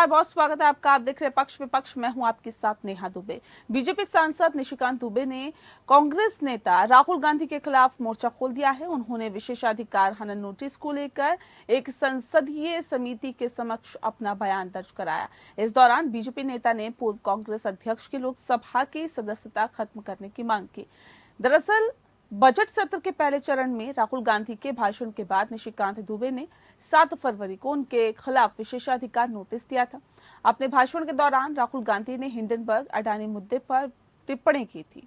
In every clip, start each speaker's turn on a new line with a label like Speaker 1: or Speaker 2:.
Speaker 1: नमस्कार, बहुत स्वागत है आपका। आप देख रहे हैं पक्ष विपक्ष, मैं हूं आपके साथ नेहा दुबे। बीजेपी सांसद निशिकांत दुबे ने कांग्रेस नेता राहुल गांधी के खिलाफ मोर्चा खोल दिया है। उन्होंने विशेषाधिकार हनन नोटिस को लेकर एक संसदीय समिति के समक्ष अपना बयान दर्ज कराया। इस दौरान बीजेपी नेता ने पूर्व कांग्रेस अध्यक्ष की लोकसभा की सदस्यता खत्म करने की मांग की। दरअसल बजट सत्र के पहले चरण में राहुल गांधी के भाषण के बाद निशिकांत दुबे ने 7 फरवरी को उनके खिलाफ विशेषाधिकार नोटिस दिया था। अपने भाषण के दौरान राहुल गांधी ने हिंडनबर्ग अडानी मुद्दे पर टिप्पणी की थी।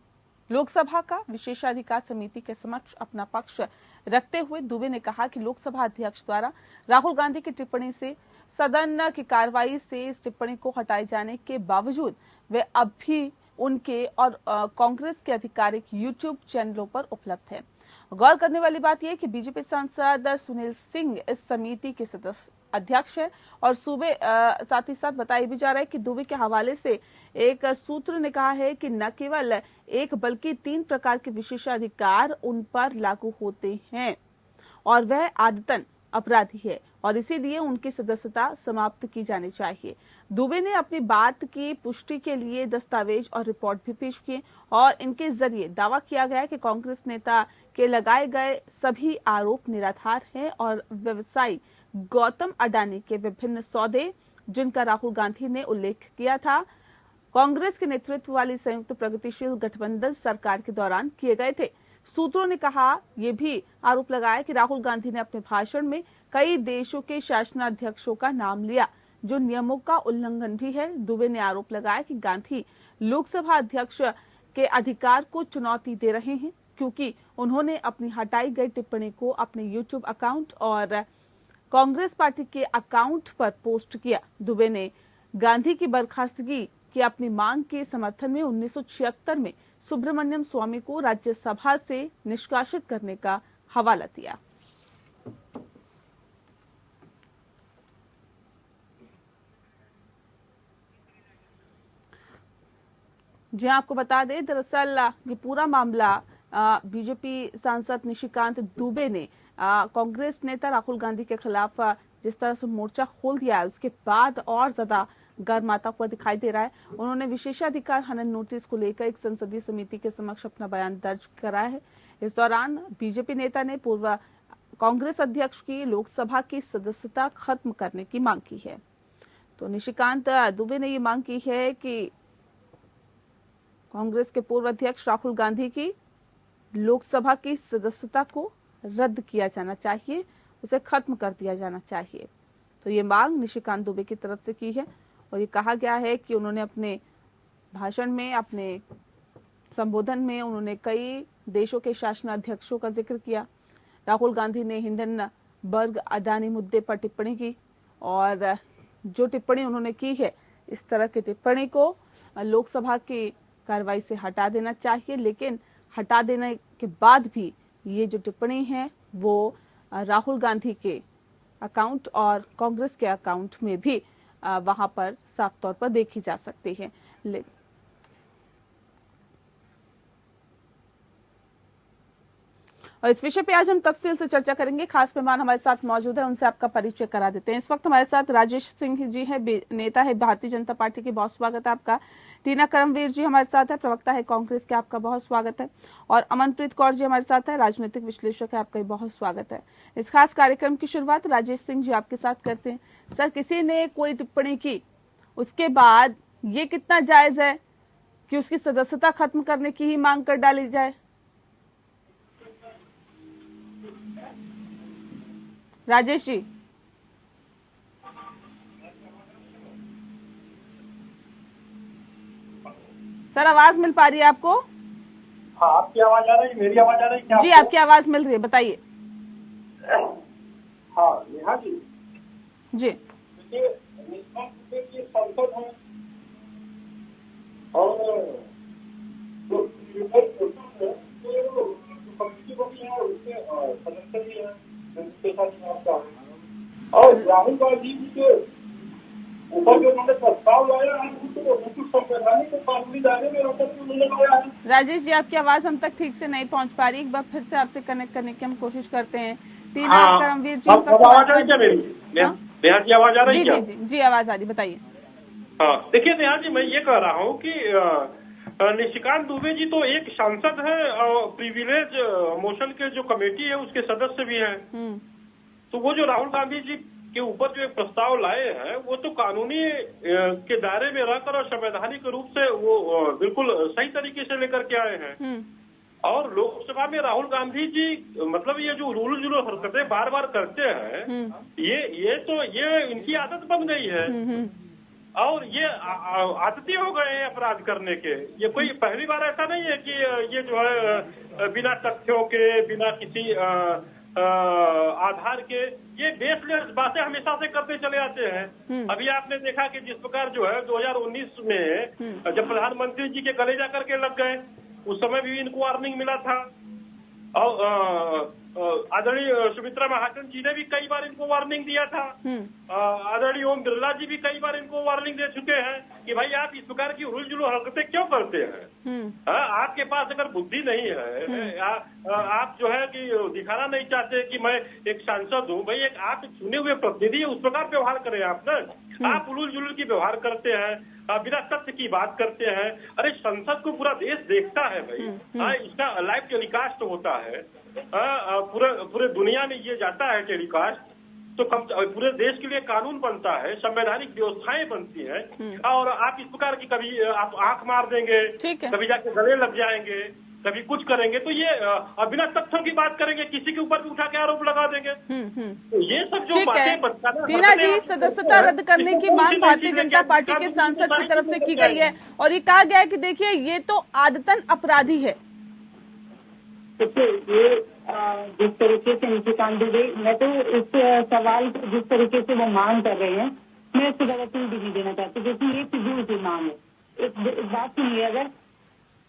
Speaker 1: लोकसभा का विशेषाधिकार समिति के समक्ष अपना पक्ष रखते हुए दुबे ने कहा कि लोकसभा अध्यक्ष द्वारा राहुल गांधी की टिप्पणी से सदन की कार्रवाई से इस टिप्पणी को हटाए जाने के बावजूद वे अब भी उनके और कांग्रेस के आधिकारिक यूट्यूब चैनलों पर उपलब्ध है। गौर करने वाली बात यह कि बीजेपी सांसद सुनील सिंह इस समिति के सदस्य अध्यक्ष है और साथ ही साथ बताया भी जा रहा है कि दुबे के हवाले से एक सूत्र ने कहा है कि न केवल एक बल्कि 3 प्रकार के विशेषाधिकार उन पर लागू होते हैं और वह आदतन अपराधी है और इसीलिए उनकी सदस्यता समाप्त की जानी चाहिए। दुबे ने अपनी बात की पुष्टि के लिए दस्तावेज और रिपोर्ट भी पेश किए और इनके जरिए दावा किया गया कि कांग्रेस नेता के लगाए गए सभी आरोप निराधार हैं और व्यवसायी गौतम अडानी के विभिन्न सौदे, जिनका राहुल गांधी ने उल्लेख किया था, कांग्रेस के नेतृत्व वाली संयुक्त प्रगतिशील गठबंधन सरकार के दौरान किए गए थे। सूत्रों ने कहा, यह भी आरोप लगाया कि राहुल गांधी ने अपने भाषण में कई देशों के शासनाध्यक्षों का नाम लिया, जो नियमों का उल्लंघन भी है। दुबे ने आरोप लगाया कि गांधी लोकसभा अध्यक्ष के अधिकार को चुनौती दे रहे हैं क्योंकि उन्होंने अपनी हटाई गई टिप्पणी को अपने यूट्यूब अकाउंट और कांग्रेस पार्टी के अकाउंट पर पोस्ट किया। दुबे ने गांधी की बर्खास्तगी की अपनी मांग के समर्थन में 1976 में सुब्रमण्यम स्वामी को राज्यसभा से निष्कासित करने का हवाला दिया। जी आपको बता दें, दरअसल ये पूरा मामला बीजेपी सांसद निशिकांत दुबे ने कांग्रेस नेता राहुल गांधी के खिलाफ जिस तरह से मोर्चा खोल दिया है, उसके बाद और ज्यादा गर्माता हुआ दिखाई दे रहा है। उन्होंने विशेषाधिकार हनन नोटिस को लेकर एक संसदीय समिति के समक्ष अपना बयान दर्ज कराया है। इस दौरान बीजेपी नेता ने पूर्व कांग्रेस अध्यक्ष की लोकसभा की सदस्यता खत्म करने की मांग की है। तो निशिकांत दुबे ने ये मांग की है कि कांग्रेस के पूर्व अध्यक्ष राहुल गांधी की लोकसभा की सदस्यता को रद्द किया जाना चाहिए, उसे खत्म कर दिया जाना चाहिए। तो ये मांग निशिकांत दुबे की तरफ से की है और ये कहा गया है कि उन्होंने अपने भाषण में, अपने संबोधन में उन्होंने कई देशों के शासनाध्यक्षों का जिक्र किया। राहुल गांधी ने हिंडनबर्ग अडानी मुद्दे पर टिप्पणी की और जो टिप्पणी उन्होंने की है, इस तरह की टिप्पणी को लोकसभा की कार्रवाई से हटा देना चाहिए। लेकिन हटा देने के बाद भी ये जो टिप्पणी है वो राहुल गांधी के अकाउंट और कांग्रेस के अकाउंट में भी वहां पर साफ तौर पर देखी जा सकती है। और इस विषय पे आज हम तफसील से चर्चा करेंगे। खास मेहमान हमारे साथ मौजूद है, उनसे आपका परिचय करा देते हैं। इस वक्त हमारे साथ राजेश सिंह जी है, नेता है भारतीय जनता पार्टी की, बहुत स्वागत है आपका। टीना करमवीर जी हमारे साथ है, प्रवक्ता है कांग्रेस के, आपका बहुत स्वागत है। और अमनप्रीत कौर जी हमारे साथ है, राजनीतिक विश्लेषक है, आपका बहुत स्वागत है। इस खास कार्यक्रम की शुरुआत राजेश सिंह जी आपके साथ करते हैं। सर, किसी ने कोई टिप्पणी की, उसके बाद ये कितना जायज है कि उसकी सदस्यता खत्म करने की ही मांग कर डाली जाए? राजेश जी। सर, आवाज मिल पा रही है आपको?
Speaker 2: हाँ, आपकी आवाज आ रही है, मेरी आवाज आ रही है क्या?
Speaker 1: जी, आपकी आवाज मिल रही है, बताइए।
Speaker 2: हाँ नेहा जी।
Speaker 1: जी।
Speaker 2: देखिए, संसद है और सदस्य भी है और राहुल गांधी जी के ऊपर जो उन्होंने प्रस्ताव लाया है उनको संवैधानिक कानूनी दायरे में रखकर उन्होंने लाया है।
Speaker 1: राजेश जी, आपकी आवाज हम तक ठीक से नहीं पहुंच पा रही, एक बार फिर से आपसे कनेक्ट करने की हम कोशिश करते हैं। टीना करमवीर जी,
Speaker 2: आवाज आ रही है मेरी? नेहा जी आवाज आ रही
Speaker 1: जी
Speaker 2: है?
Speaker 1: जी जी जी, आवाज आ रही, बताइए।
Speaker 2: हाँ, देखिए नेहा जी, मैं ये कह रहा हूँ कि निशिकांत दुबे जी तो एक सांसद है और प्रिविलेज मोशन के जो कमेटी है उसके सदस्य भी हैं। तो वो जो राहुल गांधी जी के ऊपर जो एक प्रस्ताव लाए हैं वो तो कानूनी के दायरे में रहकर और संवैधानिक रूप से वो बिल्कुल सही तरीके से लेकर के आए हैं। और लोकसभा में राहुल गांधी जी मतलब ये जो उलूल जुलूल हरकतें बार बार करते हैं, ये इनकी आदत बन गई है। और ये आदती हो गए हैं अपराध करने के। ये कोई पहली बार ऐसा नहीं है कि ये जो है बिना तथ्यों के, बिना किसी आधार के ये बेसलेस बातें हमेशा से करते चले आते हैं। अभी आपने देखा कि जिस प्रकार जो है 2019 में जब प्रधानमंत्री जी के गले जा करके लग गए, उस समय भी इनको वार्निंग मिला था। और आदरणीय सुमित्रा महाजन जी ने भी कई बार इनको वार्निंग दिया था। आदरणीय ओम बिरला जी भी कई बार इनको वार्निंग दे चुके हैं कि भाई आप इस प्रकार की उलझ जुलूल हरकतें क्यों करते हैं। आपके पास अगर बुद्धि नहीं है, आप जो है कि दिखाना नहीं चाहते कि मैं एक सांसद हूँ, भाई एक आप चुने हुए प्रतिनिधि है, उस प्रकार व्यवहार करें आप ना। आप उलझ जुलूल की व्यवहार करते हैं, बिना तथ्य की बात करते हैं। अरे संसद को पूरा देश देखता है भाई, इसका लाइव टेलीकास्ट होता है, पूरे दुनिया में ये जाता है टेलीकास्ट। तो पूरे देश के लिए कानून बनता है, संवैधानिक व्यवस्थाएं बनती हैं। और आप इस प्रकार की कभी आप आंख मार देंगे, कभी जाके गले लग जाएंगे, कभी कुछ करेंगे, तो ये बिना तथ्यों की बात करेंगे, किसी के ऊपर भी उठा के आरोप लगा देंगे। तो ये सब जो बातें
Speaker 1: टीना जी, सदस्यता रद्द करने की मांग भारतीय जनता पार्टी के सांसद की तरफ से की गई है और ये कहा गया है कि देखिए ये तो आदतन अपराधी है।
Speaker 3: देखिए ये जिस तरीके से निशिकांत दुबे, मैं तो इस सवाल को जिस तरीके से वो मांग कर रहे हैं, मैं इसको गलत भी नहीं देना चाहती, क्योंकि ये फिजूल की मांग है। एक बात सुनिए, अगर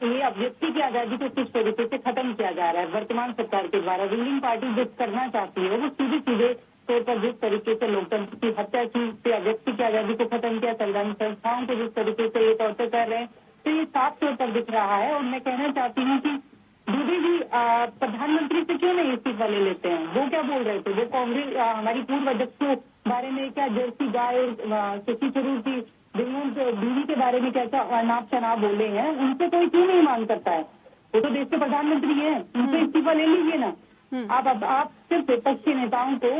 Speaker 3: ये अभिव्यक्ति की आजादी को किस तरीके से खत्म किया जा रहा है वर्तमान सरकार के द्वारा, रूलिंग पार्टी जो करना चाहती है वो सीधे सीधे तौर पर जिस तरीके से लोकतंत्र की हत्या की, अभिव्यक्ति की आजादी को खत्म किया, संवैधानिक संस्थाओं को जिस तरीके से ये टॉर्चर कर रहे हैं, तो ये साफ तौर पर दिख रहा है। और मैं कहना चाहती हूँ कि दुबे जी प्रधानमंत्री से क्यों नहीं इस्तीफा ले लेते हैं? वो क्या बोल रहे थे? वो कांग्रेस हमारी पूर्व अध्यक्ष के बारे में क्या जर्सी गाय और शशि थरूर की बीवी के बारे में कैसा अनाप शनाप बोले हैं, उनसे कोई क्यों नहीं मांग करता है? वो तो देश के प्रधानमंत्री हैं, उनसे इस्तीफा ले लीजिए ना। आप सिर्फ विपक्ष के नेताओं को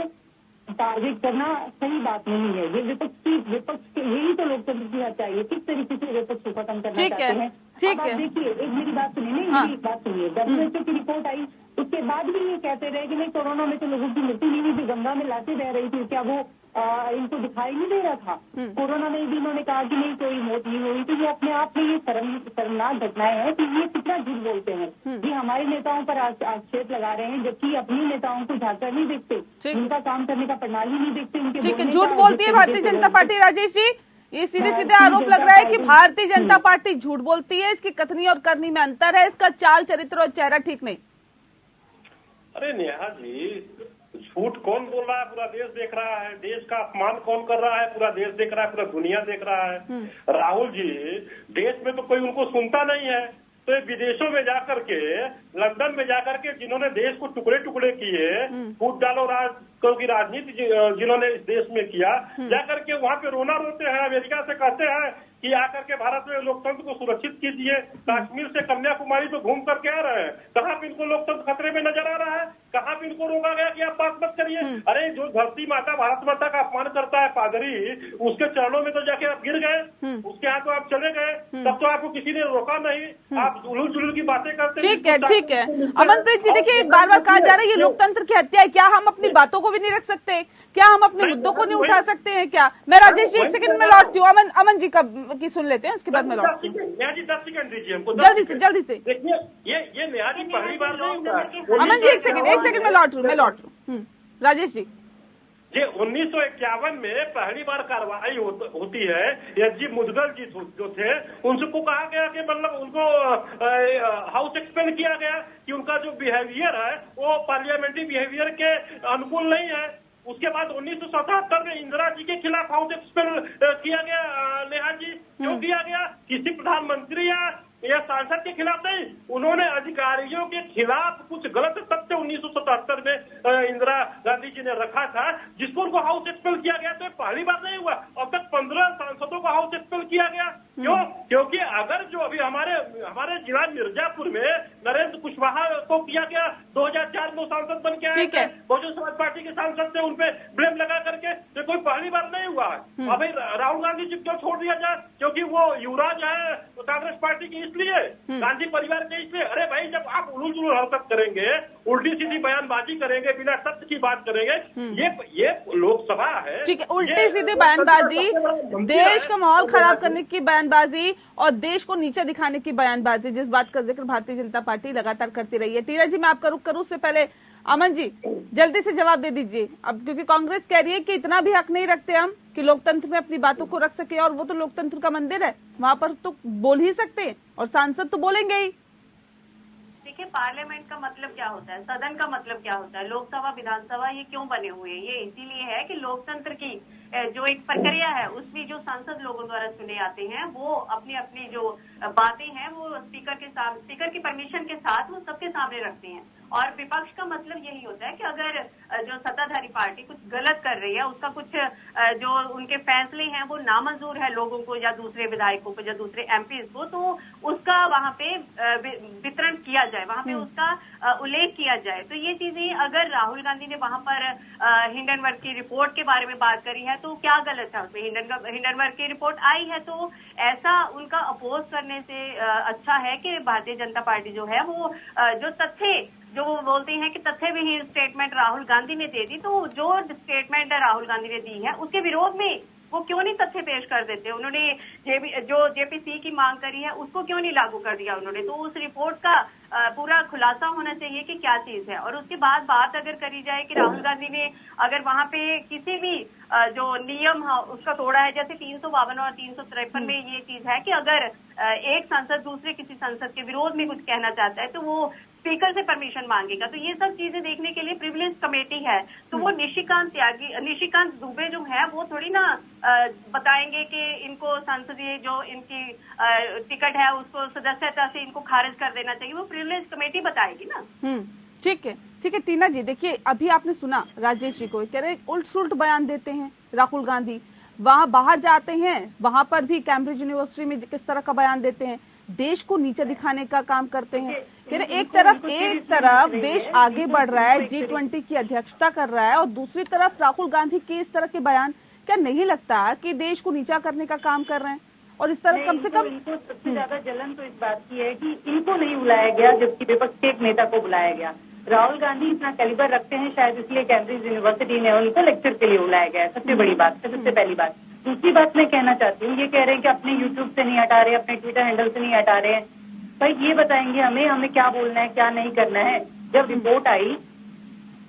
Speaker 3: टारगेट करना सही बात नहीं है। ये विपक्ष के यही तो लोकतंत्र की हत्या है। किस तरीके से विपक्ष को खत्म करना चाहते हैं?
Speaker 1: ठीक है,
Speaker 3: देखिए एक मेरी बात सुनिए, मेरी एक बात सुनिए। WHO की रिपोर्ट आई, उसके बाद भी ये कहते रहे कि नहीं कोरोना में तो लोगों की मृत्यु नहीं हुई थी, गंगा में लाशें बह रही थी, क्या वो इनको दिखाई नहीं दे रहा था? कोरोना में भी इन्होंने कहा कि नहीं कोई मौत नहीं हुई। तो ये अपने आप में ये शर्मनाक घटनाएं हैं कि ये कितना झूठ बोलते हैं। ये हमारे नेताओं पर आक्षेप लगा रहे हैं, जबकि अपनी नेताओं को झांककर नहीं देखते, उनका काम करने का प्रणाली नहीं देखते।
Speaker 1: ठीक है, झूठ बोलती है भारतीय जनता पार्टी। राजेश जी, ये सीधे सीधे आरोप लग रहा है कि भारतीय जनता पार्टी झूठ बोलती है, इसकी कथनी और करनी में अंतर है, इसका चाल चरित्र और चेहरा ठीक नहीं।
Speaker 2: अरे नेहा जी, झूठ कौन बोल रहा है? पूरा देश देख रहा है। देश का अपमान कौन कर रहा है? पूरा देश देख रहा है, पूरा दुनिया देख रहा है। राहुल जी, देश में तो कोई उनको सुनता नहीं है, तो ये विदेशों में जाकर के, लंदन में जाकर के जिन्होंने देश को टुकड़े टुकड़े किए, फूट डालो की राजनीति जिन्होंने इस देश में किया, जाकर के वहाँ पे रोना रोते हैं, अमेरिका से कहते हैं कि आकर के भारत में लोकतंत्र को सुरक्षित कीजिए। कश्मीर से कन्याकुमारी तो घूम करके आ रहे हैं, कहाँ पे इनको लोकतंत्र खतरे में नजर आ रहा है? कहाँ पे इनको रोका गया कि आप बात मत करिए? अरे जो धरती माता भारत माता का अपमान करता है पादरी, उसके चरणों में तो जाके आप गिर गए, उसके यहाँ तो आप चले गए, तब तो आपको किसी ने रोका नहीं। आप उलूल जुलूल की बातें करते।
Speaker 1: ठीक है, ठीक है। अमनप्रीत जी, देखिए बार बार कहा जा रहा है ये लोकतंत्र की हत्या है, क्या हम अपनी बातों को भी नहीं रख सकते? क्या हम अपने मुद्दों को नहीं उठा सकते हैं क्या? मैं राजेश जी एक सेकंड में लौटती हूँ, अमन जी की सुन लेते हैं, उसके बाद में लौटती हूँ।
Speaker 2: नेहा जी 10 सेकंड दीजिए हमको,
Speaker 1: जल्दी से।
Speaker 2: देखिए ये नेहा जी पहली बार नहीं हुआ है।
Speaker 1: अमन जी एक सेकंड में लौट रहा हूँ। राजेश जी,
Speaker 2: ये 1951 में पहली बार कार्रवाई होती है। एसजी मुदगल जी जो थे, उनको कहा गया कि मतलब उनको हाउस एक्सपेंड किया गया कि उनका जो बिहेवियर है वो पार्लियामेंट्री बिहेवियर के अनुकूल नहीं है। उसके बाद 1977 में इंदिरा जी के खिलाफ हाउस एक्सपेंड किया गया। नेहा जी, क्यों किया गया? किसी प्रधानमंत्री या यह सांसद के खिलाफ नहीं, उन्होंने अधिकारियों के खिलाफ कुछ गलत तथ्य 1977 में इंदिरा गांधी जी ने रखा था, जिसको उनको हाउस एक्सपेल किया गया। तो पहली बार नहीं हुआ, अब तक 15 सांसदों को हाउस एक्सपेल किया गया। क्यों? क्योंकि अगर जो अभी हमारे जिला मिर्जापुर में नरेंद्र कुशवाहा को किया गया, 2004 में सांसद बन के आए थे, बहुजन समाज पार्टी के सांसद थे, उनपे ब्लेम लगा करके, तो कोई पहली बार नहीं हुआ। अभी राहुल गांधी जी क्यों छोड़ दिया जाए? क्योंकि वो युवराज है कांग्रेस पार्टी की, इसलिए गांधी परिवार के, इसलिए। अरे भाई, जब आप उलूल हरकत करेंगे, उल्टी सीधी बयानबाजी करेंगे, बिना सत्य की बात करेंगे, ये लोकसभा है।
Speaker 1: ठीक है, उल्टी सीधी बयानबाजी, देश का माहौल खराब करने की बयानबाजी और देश को नीचे दिखाने की बयानबाजी, जिस बात का जिक्र भारतीय जनता पार्टी लगातार करती रही है। टीना जी, मैं आपका रुख करूं उससे पहले अमन जी जल्दी से जवाब दे दीजिए। अब क्योंकि कांग्रेस कह रही है कि इतना भी हक नहीं रखते हम कि लोकतंत्र में अपनी बातों को रख सके, और वो तो लोकतंत्र का मंदिर है, वहां पर तो बोल ही सकते हैं और सांसद तो बोलेंगे ही।
Speaker 4: देखिए, पार्लियामेंट का मतलब क्या होता है, सदन का मतलब क्या होता है, लोकसभा विधानसभा ये क्यों बने हुए हैं? ये इसीलिए है कि लोकतंत्र की जो एक प्रक्रिया है उसमें जो सांसद लोगों द्वारा चुने आते हैं वो अपनी अपनी जो बातें हैं वो स्पीकर की परमिशन के साथ वो सबके सामने रखते हैं। और विपक्ष का मतलब यही होता है कि अगर जो सत्ताधारी पार्टी कुछ गलत कर रही है, उसका कुछ जो उनके फैसले हैं वो नामंजूर है लोगों को या दूसरे विधायकों को या दूसरे एमपीज को, तो उसका वहां पे वितरण किया जाए, वहां पे उसका उल्लेख किया जाए। तो ये चीजें, अगर राहुल गांधी ने वहां पर हिंडनबर्ग की रिपोर्ट के बारे में बात करी है तो क्या गलत है उसमें? हिंडनबर्ग की रिपोर्ट आई है तो ऐसा उनका अपोज करने से अच्छा है कि भारतीय जनता पार्टी जो है वो जो तथ्य, जो वो बोलते हैं कि तथ्य विहीन स्टेटमेंट राहुल गांधी ने दे दी, तो जो स्टेटमेंट राहुल गांधी ने दी है उसके विरोध में वो क्यों नहीं तथ्य पेश कर देते? उन्होंने जो जेपीसी की मांग करी है उसको क्यों नहीं लागू कर दिया उन्होंने? तो उस रिपोर्ट का पूरा खुलासा होना चाहिए कि क्या चीज है। और उसके बाद बात अगर करी जाए कि राहुल गांधी ने अगर वहां पे किसी भी जो नियम है उसका तोड़ा है, जैसे 352 और 353 में ये चीज है कि अगर एक सांसद दूसरे किसी सांसद के विरोध में कुछ कहना चाहता है तो वो स्पीकर से परमिशन मांगेगा। तो ये सब चीजें देखने के लिए प्रिविलेज कमेटी है, तो वो निशिकांत दुबे जो है वो थोड़ी ना बताएंगे कि इनको संसदीय जो इनकी टिकट है उसको सदस्यता से इनको खारिज कर देना चाहिए, वो प्रिविलेज कमेटी बताएगी ना।
Speaker 1: ठीक है टीना जी, देखिए अभी आपने सुना राजेश जी को, कह रहे उल्ट सुल्ट बयान देते हैं राहुल गांधी, वहां बाहर जाते हैं वहां पर भी कैम्ब्रिज यूनिवर्सिटी में किस तरह का बयान देते हैं, देश को नीचे दिखाने का काम करते हैं। कह रहे एक तरफ देश आगे बढ़ रहा है, G20 की अध्यक्षता कर रहा है, और दूसरी तरफ राहुल गांधी के इस तरह के बयान, क्या नहीं लगता कि देश को नीचा करने का काम कर रहे हैं? और इस तरह कम से कम
Speaker 3: इनको सबसे ज्यादा जलन तो इस बात की है कि इनको नहीं बुलाया गया जबकि विपक्ष के एक नेता को बुलाया गया। राहुल गांधी इतना कैलिबर रखते हैं शायद इसलिए कैम्ब्रिज यूनिवर्सिटी ने उनको लेक्चर के लिए बुलाया गया है। सबसे बड़ी बात है, सबसे पहली बात। दूसरी बात मैं कहना चाहती हूँ, ये कह रहे हैं कि अपने यूट्यूब से नहीं हटा रहे, अपने ट्विटर हैंडल से नहीं हटा रहे हैं। भाई ये बताएंगे हमें क्या बोलना है क्या नहीं करना है। जब रिपोर्ट आई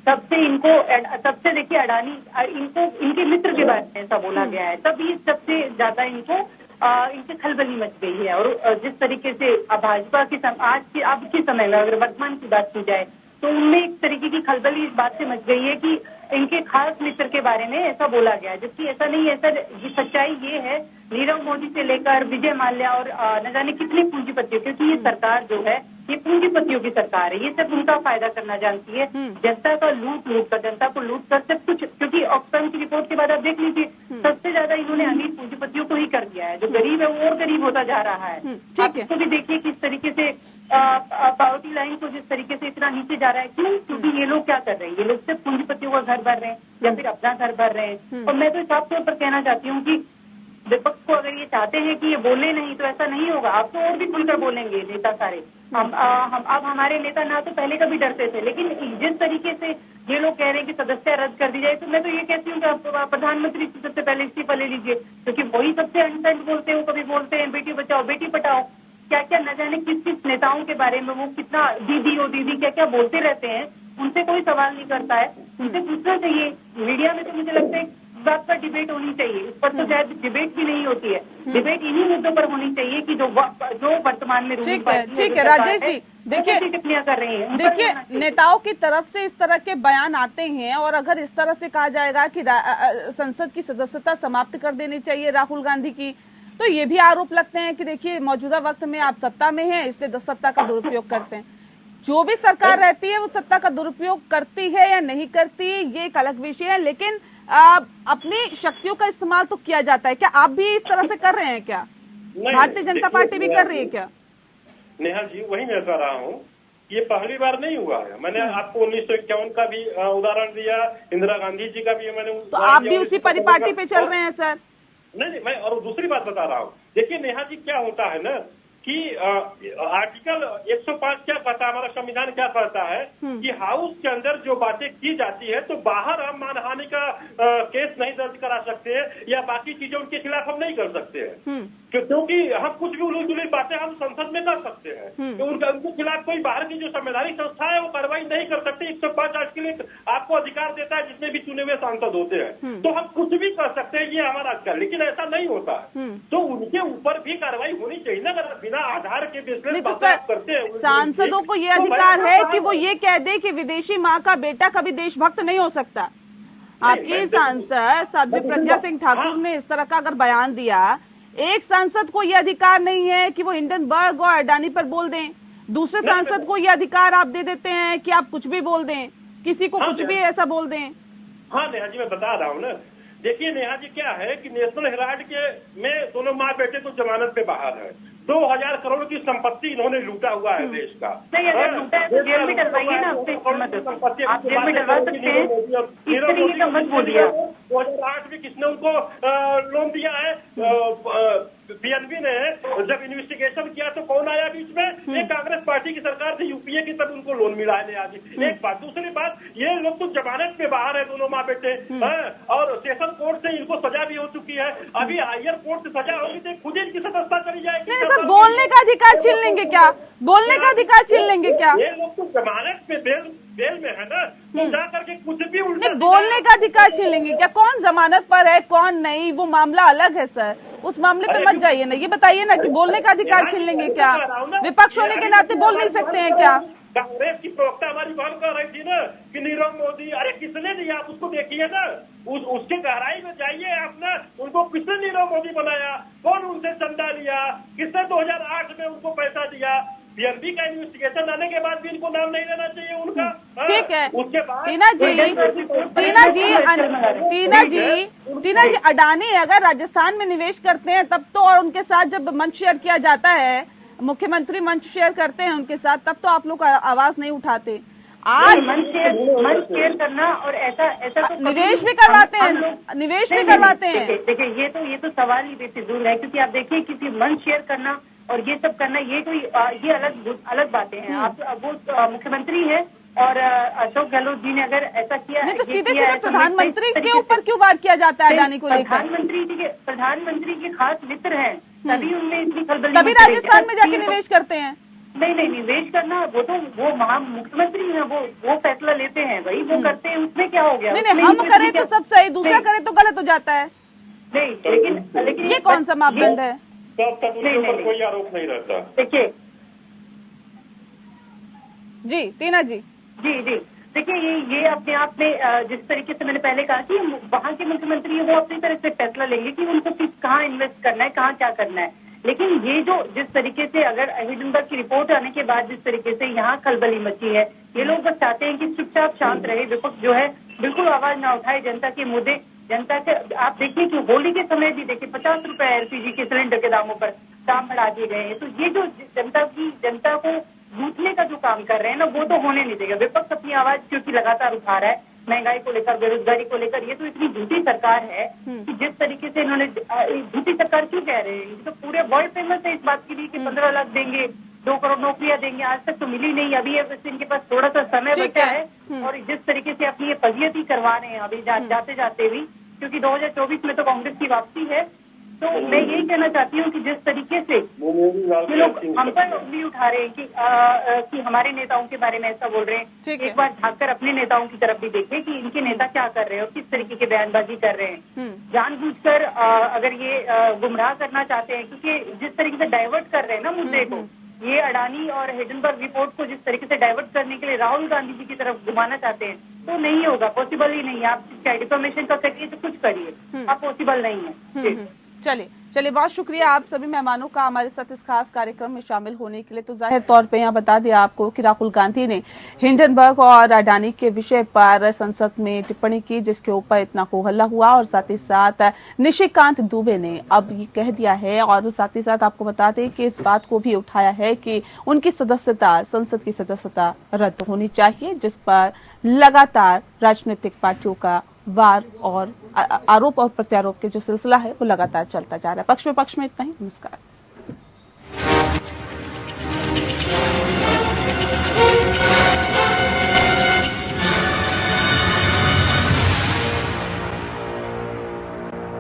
Speaker 3: सबसे देखिए अडानी इनको इनके मित्र के बारे में ऐसा बोला गया है, तभी सबसे ज्यादा इनसे खलबली मच गई है। और जिस तरीके से भाजपा की आज के समय में अगर वर्तमान की बात की जाए तो उनमें एक तरीके की खलबली इस बात से मच गई है कि इनके खास मित्र के बारे में ऐसा बोला गया है, जबकि ऐसा नहीं है। सच्चाई ये है, नीरव मोदी से लेकर विजय माल्या और न जाने कितने पूंजीपतियों, क्योंकि ये सरकार जो है ये पूंजीपतियों की सरकार है, ये सब उनका फायदा करना जानती है। जनता का जनता को लूट कर सब कुछ, क्योंकि ऑक्सफैम की रिपोर्ट के बाद आप देख लीजिए सबसे ज्यादा इन्होंने अमीर पूंजीपतियों को ही कर दिया है। जो गरीब है वो और गरीब होता जा रहा है। आप इसको भी देखिए किस तरीके से पावर्टी लाइन को जिस तरीके से इतना नीचे जा रहा है। क्यों? क्योंकि ये लोग क्या कर रहे हैं, ये लोग सिर्फ पूंजीपतियों का घर भर रहे हैं या फिर अपना घर भर रहे हैं। और मैं तो साफ तौर पर कहना चाहती हूँ कि विपक्ष को अगर ये चाहते हैं कि ये बोले नहीं तो ऐसा नहीं होगा। आप तो और भी खुलकर बोलेंगे नेता सारे। हम अब हमारे नेता ना तो पहले कभी डरते थे, लेकिन जिस तरीके से ये लोग कह रहे हैं कि सदस्यता रद्द कर दी जाए, तो मैं तो ये कहती हूँ कि आप प्रधानमंत्री से सबसे पहले इस्तीफा ले लीजिए, क्योंकि वही सबसे अनसेंट बोलते हैं। वो कभी बोलते हैं बेटी बचाओ बेटी पढ़ाओ, क्या क्या न जाने किस किस नेताओं के बारे में वो कितना दीदी ओ दीदी क्या क्या बोलते रहते हैं। उनसे कोई सवाल नहीं करता है, उनसे पूछना चाहिए। मीडिया में तो मुझे लगता है इस बात पर डिबेट होनी चाहिए, इस पर तो शायद डिबेट भी नहीं होती है। डिबेट इन्हीं मुद्दों पर होनी चाहिए कि जो वर्तमान में
Speaker 1: ठीक है राजेश जी, देखिए
Speaker 3: टिप्पणियां कर रही हैं।
Speaker 1: देखिए नेताओं की तरफ से इस तरह के बयान आते हैं, और अगर इस तरह से कहा जाएगा कि संसद की सदस्यता समाप्त कर देनी चाहिए राहुल गांधी की, तो ये भी आरोप लगते हैं कि देखिए मौजूदा वक्त में आप सत्ता में हैं, इसलिए सत्ता का दुरुपयोग करते हैं। जो भी सरकार रहती है वो सत्ता का दुरुपयोग करती है या नहीं करती, ये एक अलग विषय है, लेकिन अपनी शक्तियों का इस्तेमाल तो किया जाता है। क्या आप भी इस तरह से कर रहे हैं? क्या भारतीय जनता पार्टी भी कर रही है क्या?
Speaker 2: नेहा जी, वही मैं कह रहा हूँ, ये पहली बार नहीं हुआ है। मैंने आपको 1951 का भी उदाहरण दिया, इंदिरा गांधी जी का भी मैंने।
Speaker 1: तो आप भी उसी परिपाटी पे चल रहे हैं सर?
Speaker 2: नहीं, मैं और दूसरी बात बता रहा हूँ। देखिए नेहा जी, क्या होता है ना कि आर्टिकल 105 क्या कहता है, हमारा संविधान क्या कहता है कि हाउस के अंदर जो बातें की जाती है तो बाहर हम मानहानि का केस नहीं दर्ज करा सकते हैं या बाकी चीजें उनके खिलाफ हम नहीं कर सकते हैं, क्योंकि हम कुछ भी उलझुली बातें हम संसद में कर सकते हैं। तो उनके खिलाफ कोई बाहर की जो संवैधानिक संस्था है वो कार्रवाई नहीं कर सकती। 105 आज के लिए आपको अधिकार देता है जितने भी चुने हुए सांसद होते हैं, तो हम कुछ भी कर सकते हैं, ये हमारा अधिकार। लेकिन ऐसा नहीं होता, तो उनके ऊपर भी कार्रवाई होनी चाहिए ना। अगर बिना आधार के
Speaker 1: नहीं तो सर, सांसदों को ये अधिकार है कि वो ये कह दे कि विदेशी माँ का बेटा कभी देशभक्त नहीं हो सकता। आपकी सांसद साध्वी प्रज्ञा सिंह ठाकुर ने इस तरह का अगर बयान दिया, एक सांसद को ये अधिकार नहीं है कि वो हिंडनबर्ग और अडानी पर बोल दें, दूसरे सांसद को ये अधिकार आप दे देते हैं कि आप कुछ भी बोल दें, किसी को कुछ भी ऐसा बोल दें।
Speaker 2: हाँ नेहा जी, मैं बता रहा हूँ ना। देखिए नेहा जी, क्या है कि नेशनल हेराल्ड के में दोनों माँ बेटे तो जमानत पे बाहर है। 2000 करोड़ की संपत्ति इन्होंने लूटा हुआ है देश का।
Speaker 3: नहीं, अगर लूटा है तो जेल में डलवाइए ना, आप जेल में डलवा सकते हैं, इस तरीके का मत बोलिए।
Speaker 2: 2008 में किसने उनको लोन दिया है? पीएनबी ने जब इन्वेस्टिगेशन किया तो कौन आया बीच में? एक कांग्रेस पार्टी की सरकार थी यूपीए की, तब उनको लोन मिला है आज। एक बात। दूसरी बात, ये लोग तो जमानत पे बाहर है दोनों माँ बेटे, और सेशन कोर्ट से इनको सजा भी हो चुकी है। अभी हायर कोर्ट से सजा होगी तो खुद इनकी सदस्यता चली जाएगी।
Speaker 1: नहीं सर, बोलने का अधिकार छीन लेंगे क्या? बोलने का अधिकार छीन लेंगे क्या?
Speaker 2: ये लोग तो जमानत पे बेल में है ना, तो जा करके कुछ भी उल्टा
Speaker 1: नहीं, बोलने का अधिकार छीन लेंगे क्या? कौन जमानत पर है कौन नहीं, वो मामला अलग है सर, उस मामले पे मत जाइए ना। ये बताइए ना कि बोलने का अधिकार छीन लेंगे क्या? विपक्ष होने के नाते बोल नहीं सकते हैं क्या?
Speaker 2: कांग्रेस की प्रवक्ता हमारी बात कर रही थी ना कि नीरव मोदी, अरे किसने दिया? आप उसको देखिए ना, उसके गहराई में जाइए आप ना। उनको किसने नीरव मोदी बनाया? कौन उनसे चंदा लिया? किसने 2008 में उनको पैसा दिया? पीएनबी का इन्वेस्टिगेशन आने के बाद भी इनको नाम नहीं लेना चाहिए उनका।
Speaker 1: ठीक है
Speaker 2: उसके बाद टीना जी,
Speaker 1: अडानी अगर राजस्थान में निवेश करते हैं तब तो, और उनके साथ जब मंच शेयर किया जाता है, मुख्यमंत्री मंच शेयर करते हैं उनके साथ, तब तो आप लोग आवाज नहीं उठाते। आज
Speaker 3: मंच शेयर करना और ऐसा तो
Speaker 1: निवेश भी करवाते हैं, निवेश भी करवाते हैं।
Speaker 3: देखिए, ये तो सवाल ही बेफिजूल है, क्योंकि आप देखिए किसी मंच शेयर करना और ये सब करना, ये कोई ये अलग बातें हैं। आप वो मुख्यमंत्री है और अशोक गहलोत जी ने अगर ऐसा किया
Speaker 1: नहीं तो सीधे सीधे प्रधानमंत्री के ऊपर क्यों वार किया जाता है अडानी को लेकर?
Speaker 3: प्रधानमंत्री के खास मित्र हैं, तभी उनमें इतनी खलबली,
Speaker 1: तभी राजस्थान में जाके निवेश करते हैं।
Speaker 3: नहीं, निवेश करना वो मुख्यमंत्री है, वो फैसला लेते हैं भाई, वो करते हैं, उसमें क्या हो गया?
Speaker 1: नहीं, हम करें तो सब सही, दूसरा करे तो गलत हो जाता है।
Speaker 3: नहीं, लेकिन
Speaker 1: ये कौन सा मापदंड है?
Speaker 2: तब तक उनके ऊपर कोई आरोप नहीं रहता।
Speaker 3: देखिए
Speaker 1: जी टीना जी,
Speaker 3: देखिए ये अपने आप में जिस तरीके से मैंने पहले कहा कि वहाँ के मुख्यमंत्री वो अपनी तरह से फैसला लेंगे कि उनको कहाँ इन्वेस्ट करना है, कहाँ क्या करना है। लेकिन ये जो जिस तरीके से अगर हिडनबर्ग की रिपोर्ट आने के बाद जिस तरीके से यहाँ खलबली मची है, ये लोग बस चाहते हैं कि चुपचाप शांत रहे, विपक्ष जो है बिल्कुल आवाज ना उठाए जनता के मुद्दे। जनता के आप देखिए कि होली के समय भी देखिए 50 रुपए एलपीजी के सिलेंडर के दामों पर दाम बढ़ा दिए गए हैं। तो ये जो जनता को लूटने का जो काम कर रहे हैं ना, वो तो होने नहीं देगा। विपक्ष अपनी आवाज क्योंकि लगातार उठा रहा है, महंगाई को लेकर, बेरोजगारी को लेकर। ये तो इतनी झूठी सरकार है कि जिस तरीके से इन्होंने, झूठी सरकार क्यों कह रहे हैं, तो पूरे वर्ल्ड फेमस है इस बात के लिए कि 15 लाख देंगे, 2 करोड़ नौकरियां देंगे। आज तक तो मिली नहीं, अभी इनके पास थोड़ा सा समय बचा है। और जिस तरीके से अपनी ये फजीयत ही करवा रहे हैं अभी जाते जाते भी, क्योंकि 2024 में तो कांग्रेस की वापसी है। तो मैं यही कहना चाहती हूँ कि जिस तरीके से ये लोग हम पर उंगली उठा रहे हैं कि हमारे नेताओं के बारे में ऐसा बोल रहे हैं, एक बार झांककर अपने नेताओं की तरफ भी देखें कि इनके नेता क्या कर रहे हैं और किस तरीके की बयानबाजी कर रहे हैं। जानबूझकर अगर ये गुमराह करना चाहते हैं, क्योंकि जिस तरीके से डाइवर्ट कर रहे हैं ना मुद्दे को, ये अडानी और हिडनबर्ग रिपोर्ट को जिस तरीके से डाइवर्ट करने के लिए राहुल गांधी जी की तरफ घुमाना चाहते हैं, तो नहीं होगा, पॉसिबल ही नहीं है। आप चाहे डिफॉर्मेशन का करिए तो कुछ करिए, आप पॉसिबल नहीं है।
Speaker 1: चलिए बहुत शुक्रिया आप सभी मेहमानों का हमारे साथ इस खास कार्यक्रम में शामिल होने के लिए। तो जाहिर तौर पे यहाँ बता दें आपको कि राहुल गांधी ने हिंडनबर्ग और अडानी के विषय पर संसद में टिप्पणी की, जिसके ऊपर इतना हो हल्ला हुआ। और साथ ही साथ निशिकांत दुबे ने अब ये कह दिया है, और साथ ही साथ आपको बता दें कि इस बात को भी उठाया है कि उनकी सदस्यता, संसद की सदस्यता रद्द होनी चाहिए, जिस पर लगातार राजनीतिक पार्टियों का वार और आरोप और प्रत्यारोप के जो सिलसिला है वो लगातार चलता जा रहा है। पक्ष विपक्ष में इतना ही। नमस्कार।